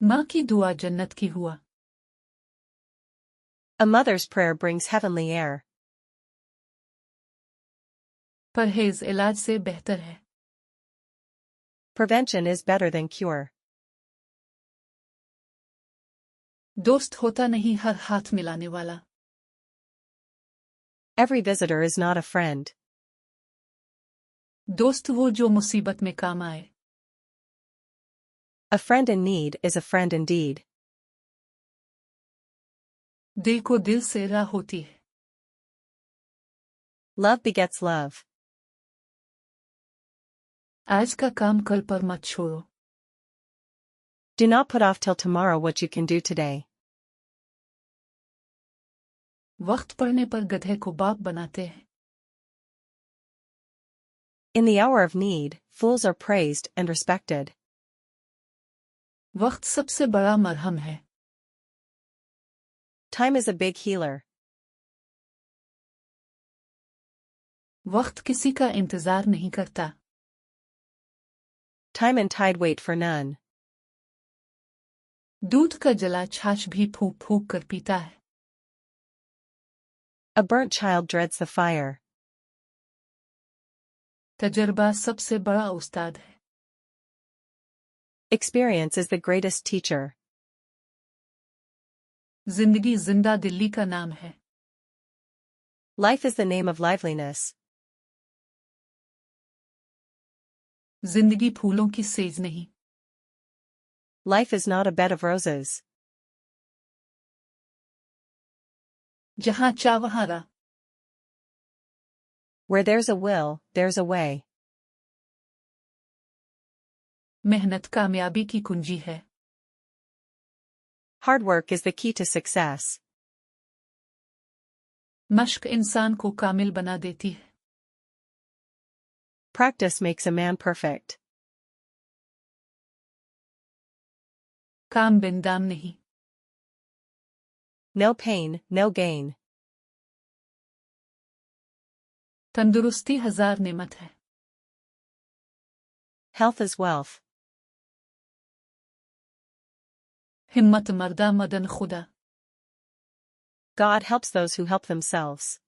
माँ की दुआ जन्नत की हुआ। A mother's prayer brings heavenly air. परहेज इलाज से बेहतर है। Prevention is better than cure. दोस्त होता नहीं हर हाथ मिलाने वाला। Every visitor is not a friend. दोस्त वो जो मुसीबत में काम आए। A friend in need is a friend indeed. दिल को दिल से राह होती है। Love begets love. आज का काम कल पर मत छोड़ो। Do not put off till tomorrow what you can do today. वक्त पड़ने पर गधे को बाप बनाते हैं। In the hour of need, fools are praised and respected. वक्त सबसे बड़ा मरहम है। Time is a big healer. वक्त किसी का इंतजार नहीं करता। Time and tide wait for none. दूध का जला छाछ भी फूंक फूंक कर पीता है। A burnt child dreads the fire. तजर्बा सबसे बड़ा उस्ताद है। Experience is the greatest teacher. जिंदगी जिंदा दिल्ली का नाम है। Life is the name of liveliness. जिंदगी फूलों की सेज नहीं। Life is not a bed of roses. जहां चाह वहां राह। Where there's a will, there's a way. मेहनत कामयाबी की कुंजी है। Hard work is the key to success. मश्क इंसान को कामिल बना देती है। Practice makes a man perfect. काम बिन दाम नहीं। No pain, no gain. तंदुरुस्ती हजार नेमत है। Health is wealth. हिम्मत मर्दा मदन खुदा। God helps those who help themselves.